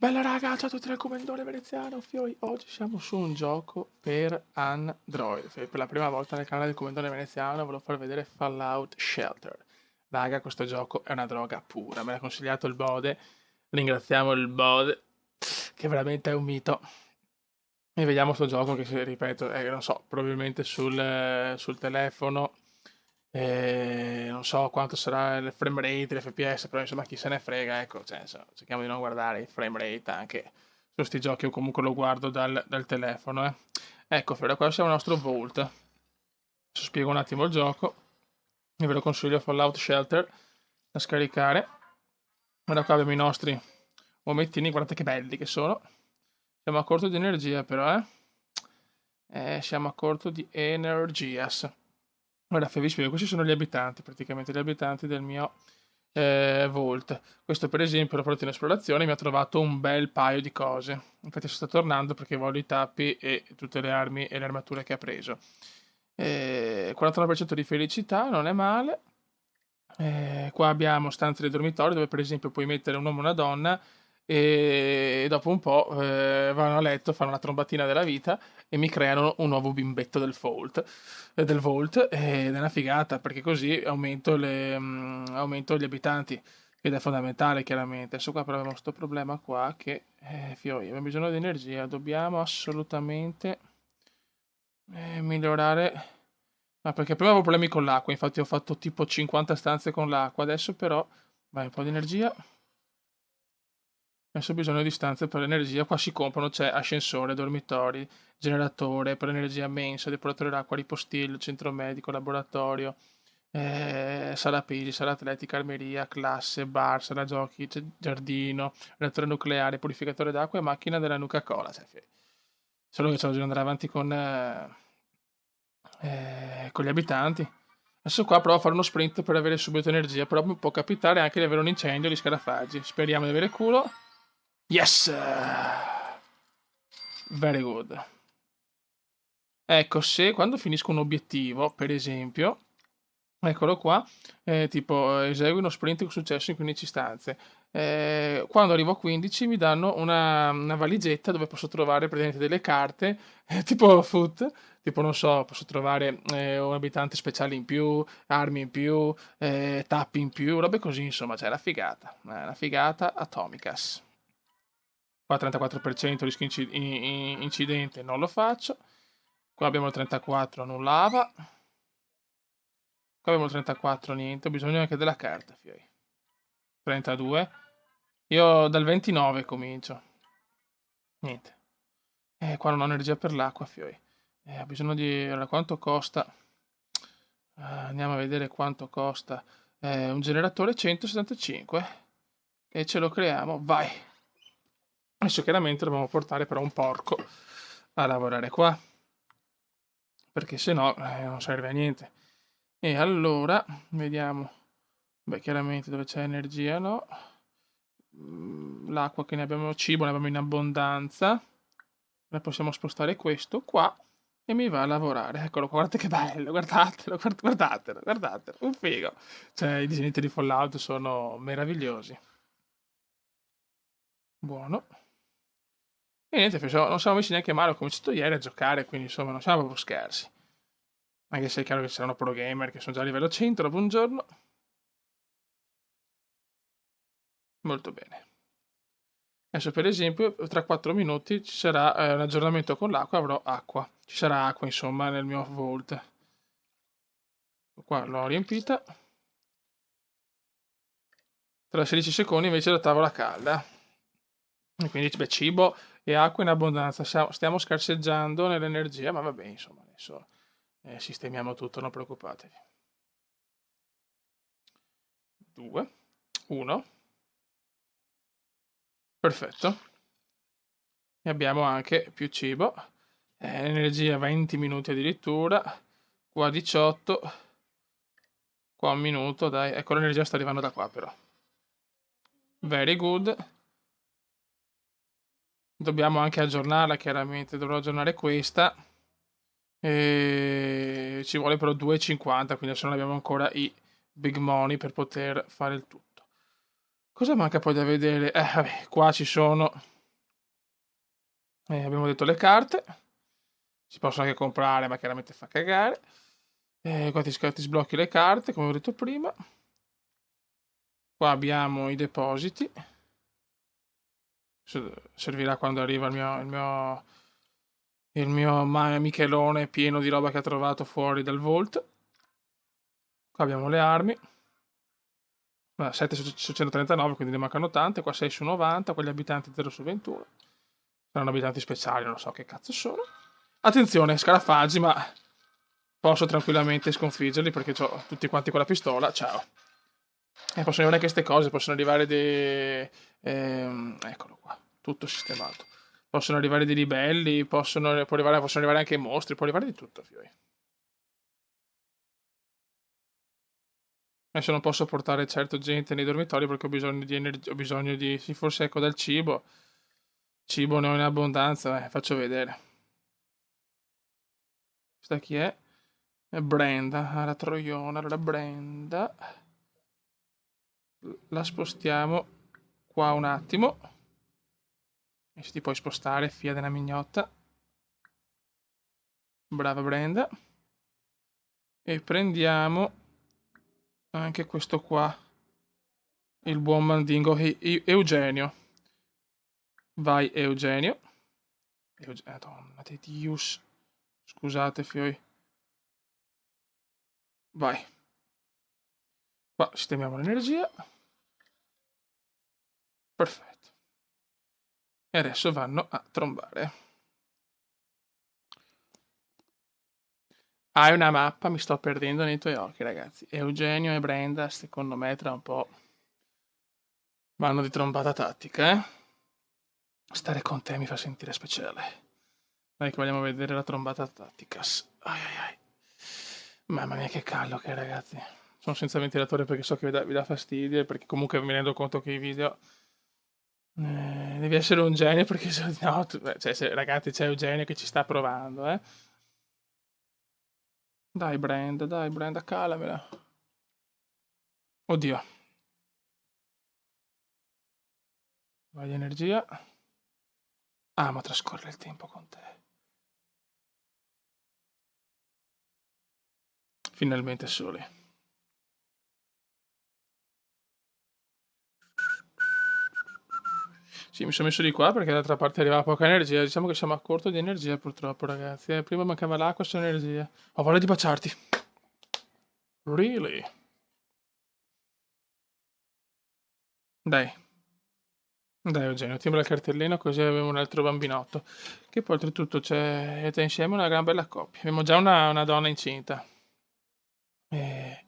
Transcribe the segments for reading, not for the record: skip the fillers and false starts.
Bella raga, ciao a tutti dal Commendatore Veneziano, Fioi. Oggi siamo su un gioco per Android. Per la prima volta nel canale del Commendatore Veneziano volevo far vedere Fallout Shelter. Raga, questo gioco è una droga pura, me l'ha consigliato il Bode. Ringraziamo il Bode, che veramente è un mito. E vediamo sto gioco che, ripeto, non so, probabilmente sul telefono. Non so quanto sarà il frame rate, l'FPS, però insomma chi se ne frega, ecco, cioè, cerchiamo di non guardare il frame rate anche su questi giochi, io comunque lo guardo dal telefono, eh. Ecco, da qua siamo al nostro Vault. Adesso spiego un attimo il gioco, io ve lo consiglio Fallout Shelter da scaricare. Ora qua abbiamo i nostri omettini, guardate che belli che sono. Siamo a corto di energia però, siamo a corto di energias. Ora vi spiego, questi sono gli abitanti, praticamente gli abitanti del mio Vault. Questo per esempio l'ho portato in esplorazione, mi ha trovato un bel paio di cose. Infatti sto tornando perché voglio i tappi e tutte le armi e le armature che ha preso. 49% di felicità, non è male. Qua abbiamo stanze dei dormitori dove per esempio puoi mettere un uomo e una donna e dopo un po' vanno a letto, fanno la trombatina della vita e mi creano un nuovo bimbetto del Vault ed è una figata perché così aumento gli abitanti ed è fondamentale chiaramente. Adesso qua però abbiamo questo problema qua che fioi, abbiamo bisogno di energia, dobbiamo assolutamente migliorare. Ma perché prima avevo problemi con l'acqua, infatti ho fatto tipo 50 stanze con l'acqua, adesso però vai un po' di energia. Adesso ho bisogno di stanze per l'energia, qua si comprano, c'è ascensore, dormitori, generatore per l'energia mensa, depuratore d'acqua, ripostiglio, centro medico, laboratorio, sala pesi, sala atletica, armeria, classe, bar, sala giochi, giardino, reattore nucleare, purificatore d'acqua e macchina della Nuca-Cola. Cioè, solo che c'è bisogno di andare avanti con gli abitanti. Adesso qua provo a fare uno sprint per avere subito energia, però può capitare anche di avere un incendio di scarafaggi. Speriamo di avere culo. Yes! Very good. Ecco, se quando finisco un obiettivo, per esempio, eccolo qua, tipo esegui uno sprint con successo in 15 stanze. Quando arrivo a 15 mi danno una valigetta dove posso trovare praticamente delle carte, tipo foot, tipo non so, posso trovare un abitante speciale in più, armi in più, tappi in più, robe così, insomma, c'è una figata atomicas. Qua 34% rischio incidente, non lo faccio. Qua abbiamo il 34, nullava. Qua abbiamo il 34, niente, ho bisogno anche della carta, fioi. 32. Io dal 29 comincio. Niente. Qua non ho energia per l'acqua, fioi. Ho bisogno di... Allora, quanto costa? Andiamo a vedere quanto costa. Un generatore 175. E ce lo creiamo. Vai. Adesso chiaramente dobbiamo portare però un porco a lavorare qua. Perché se no non serve a niente. E allora, vediamo. Beh, chiaramente dove c'è energia, no? L'acqua che ne abbiamo, cibo ne abbiamo in abbondanza. Noi possiamo spostare questo qua e mi va a lavorare. Eccolo, guardate che bello, guardatelo, guardatelo, guardatelo, un figo. Cioè, i disegni di Fallout sono meravigliosi. Buono. E niente, non siamo messi neanche male, ho cominciato ieri a giocare, quindi insomma non siamo proprio scherzi. Anche se è chiaro che ci saranno pro gamer che sono già a livello 100, buongiorno. Molto bene. Adesso per esempio tra 4 minuti ci sarà un aggiornamento con l'acqua, avrò acqua. Ci sarà acqua insomma nel mio vault. Qua l'ho riempita. Tra 16 secondi invece la tavola calda. E quindi beh, cibo e acqua in abbondanza. Stiamo scarseggiando nell'energia, ma va bene insomma adesso sistemiamo tutto, non preoccupatevi. 2, 1. Perfetto. E abbiamo anche più cibo. Energia 20 minuti addirittura. Qua 18. Qua un minuto, dai. Ecco, l'energia sta arrivando da qua però. Very good. Dobbiamo anche aggiornarla, chiaramente. Dovrò aggiornare questa. E ci vuole però 2,50, quindi adesso non abbiamo ancora i big money per poter fare il tutto. Cosa manca poi da vedere? Vabbè, qua ci sono Abbiamo detto le carte. Si possono anche comprare, ma chiaramente fa cagare. Qua ti sblocchi le carte, come ho detto prima. Qua abbiamo i depositi. Servirà quando arriva il mio Michelone pieno di roba che ha trovato fuori dal vault. Qua abbiamo le armi. 7 su 139, quindi ne mancano tante. Qua 6 su 90, qua gli abitanti 0 su 21. Saranno abitanti speciali, non so che cazzo sono. Attenzione, scarafaggi, ma posso tranquillamente sconfiggerli perché ho tutti quanti con la pistola. Ciao. Possono arrivare anche queste cose, possono arrivare dei... eccolo qua, tutto sistemato. Possono arrivare dei ribelli, possono arrivare anche mostri, può arrivare di tutto, fioi. Adesso non posso portare certo gente nei dormitori perché ho bisogno di energia, ho bisogno di... Sì, forse ecco dal cibo. Cibo ne ho in abbondanza, faccio vedere. Questa chi è? È Brenda, la troiona, la Brenda. La spostiamo qua un attimo. E se ti puoi spostare, fia della mignotta. Brava Brenda. E prendiamo anche questo qua. Il buon mandingo Eugenio. Vai Eugenio. Madonna di Dios. Scusate, fioi. Vai. Qua sistemiamo l'energia. Perfetto. E adesso vanno a trombare. Hai una mappa, mi sto perdendo nei tuoi occhi, ragazzi. Eugenio e Brenda, secondo me, tra un po' vanno di trombata tattica, eh? Stare con te mi fa sentire speciale. Dai che vogliamo vedere la trombata tatticas. Ai ai ai. Mamma mia che caldo che è, ragazzi. Sono senza ventilatore perché so che vi dà fastidio e perché comunque mi rendo conto che i video... devi essere un genio perché se no... ragazzi, c'è Eugenio che ci sta provando, eh. Dai Brenda, calamela. Oddio. Vai di energia. Ah, ma trascorre il tempo con te. Finalmente soli. Sì, mi sono messo di qua perché d'altra parte arrivava poca energia. Diciamo che siamo a corto di energia purtroppo, ragazzi. Prima mancava l'acqua, adesso energia. Ho voglia di baciarti. Really? Dai, dai Eugenio, timbra il cartellino così abbiamo un altro bambinotto. Che poi oltretutto c'è insieme una gran bella coppia. Abbiamo già una donna incinta. E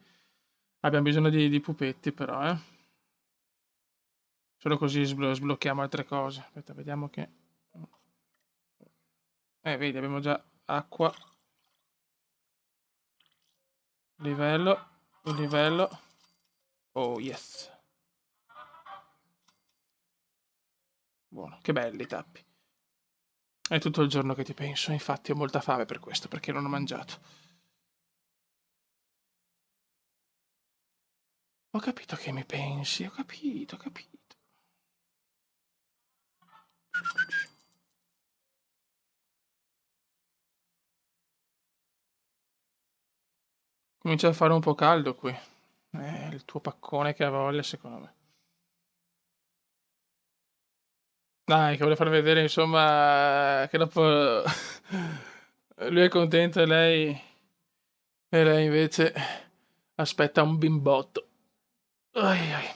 abbiamo bisogno di pupetti però, eh. Solo così sblocchiamo altre cose. Aspetta, vediamo che... Vedi, abbiamo già acqua, livello, un livello. Oh, yes. Buono, che belli i tappi. È tutto il giorno che ti penso, infatti ho molta fame per questo, perché non ho mangiato. Ho capito che mi pensi, ho capito, ho capito. Comincia a fare un po' caldo qui. Il tuo paccone che ha voglia, secondo me. Dai, che vuole far vedere, insomma, che dopo lui è contento e lei invece aspetta un bimbotto. Ai, ai.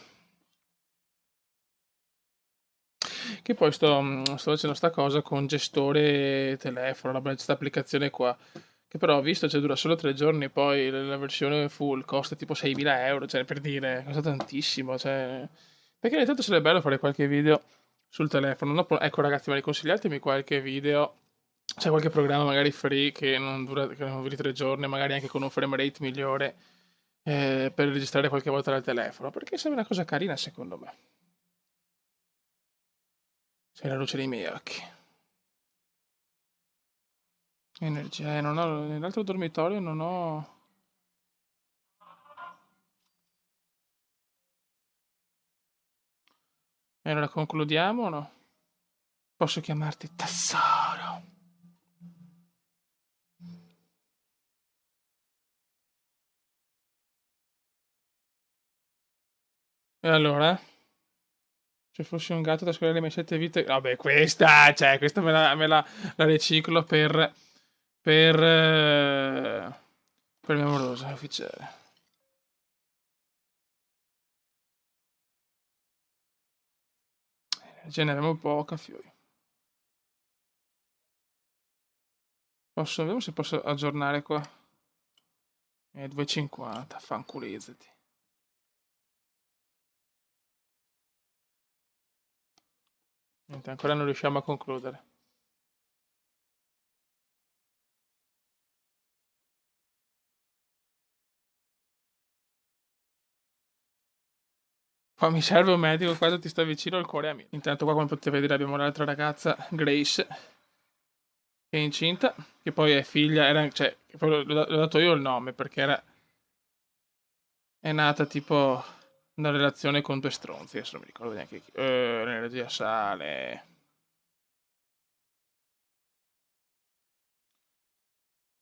Che poi sto facendo sta cosa con gestore telefono, questa applicazione qua. Che però ho visto, cioè dura solo 3 giorni, poi la versione full costa tipo 6.000 euro, cioè per dire, costa tantissimo, cioè... Perché ogni tanto sarebbe bello fare qualche video sul telefono. Ecco ragazzi, ma consigliatemi qualche video, c'è qualche programma magari free che non duri 3 giorni, magari anche con un frame rate migliore, per registrare qualche volta dal telefono, perché sembra una cosa carina secondo me. Sei la luce dei miei occhi. Energia, non ho, nell'altro dormitorio non ho... E allora concludiamo o no? Posso chiamarti tesoro. E allora? Se fossi un gatto da scoprire le mie 7 vite... Vabbè, questa la riciclo per il mio amoroso ufficiale. Ce ne avremo poca, fiori. Vediamo se posso aggiornare qua. 2,50, fanculizzati. Niente, ancora non riusciamo a concludere. Qua mi serve un medico, qua ti sta vicino al cuore a me. Intanto qua come potete vedere abbiamo l'altra ragazza, Grace, che è incinta, che poi è figlia, cioè, che poi l'ho dato io il nome perché è nata tipo una relazione con due stronzi, adesso non mi ricordo neanche chi. L'energia sale.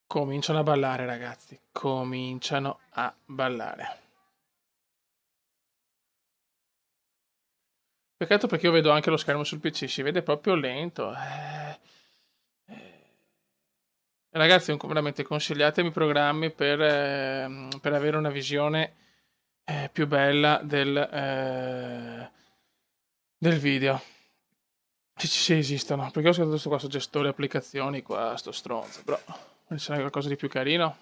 Cominciano a ballare, ragazzi, cominciano a ballare. Peccato perché io vedo anche lo schermo sul PC, si vede proprio lento. Ragazzi, veramente consigliatemi programmi per avere una visione più bella del video. Se esistono, perché ho scelto questo gestore applicazioni qua, sto stronzo, però non c'è qualcosa di più carino.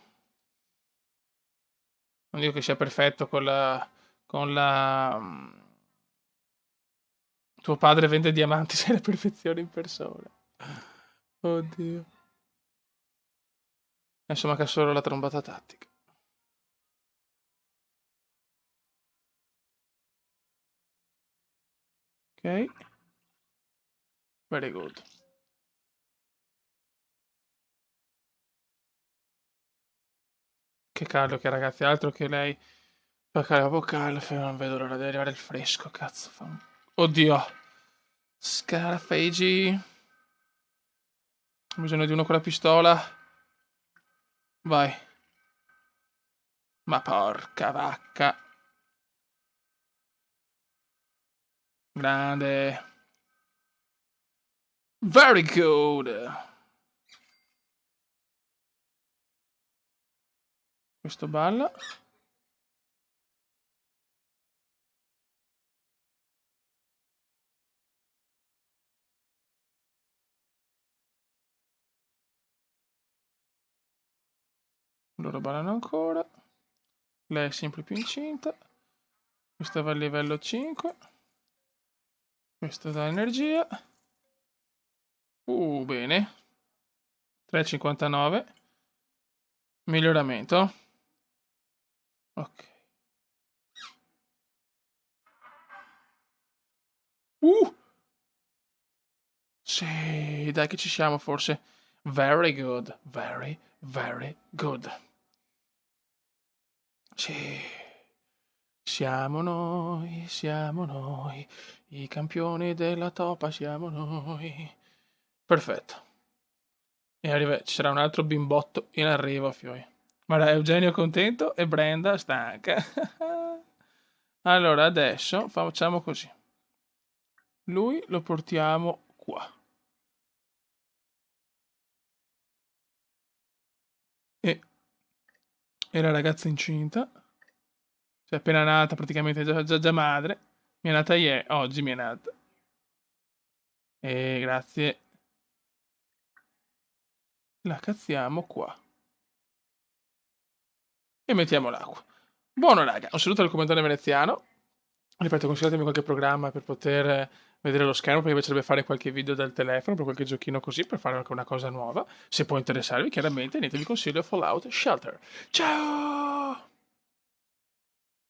Non dico che sia perfetto con la tuo padre vende diamanti, sei la perfezione in persona. Oddio. Adesso manca solo la trombata tattica. Ok. Very good. Che caldo che ragazzi, altro che lei. Fa caldo, non vedo l'ora di arrivare il fresco, cazzo. Oddio. Scarafaggi. Ho bisogno di uno con la pistola. Vai. Ma porca vacca. Grande. Very good. Questo balla. Loro ballano ancora. Lei è sempre più incinta. Questa va a livello 5. Questo dà energia. Bene. 3,59. Miglioramento. Ok. Sì, dai che ci siamo forse. Very good. Very, very good. Sì. Siamo noi, i campioni della topa siamo noi. Perfetto. E ci sarà un altro bimbotto in arrivo, fioi. Guarda, Eugenio è contento e Brenda stanca. Allora, adesso facciamo così. Lui lo portiamo qua. E la ragazza incinta, cioè appena nata, praticamente già madre. Mi è nata ieri, oggi mi è nata. E grazie. La cazziamo qua. E mettiamo l'acqua. Buono raga, un saluto al commentario veneziano. Ripeto, consigliatemi qualche programma per poter vedere lo schermo, perché mi piacerebbe fare qualche video dal telefono, per qualche giochino così, per fare anche una cosa nuova. Se può interessarvi, chiaramente, niente, vi consiglio Fallout Shelter. Ciao!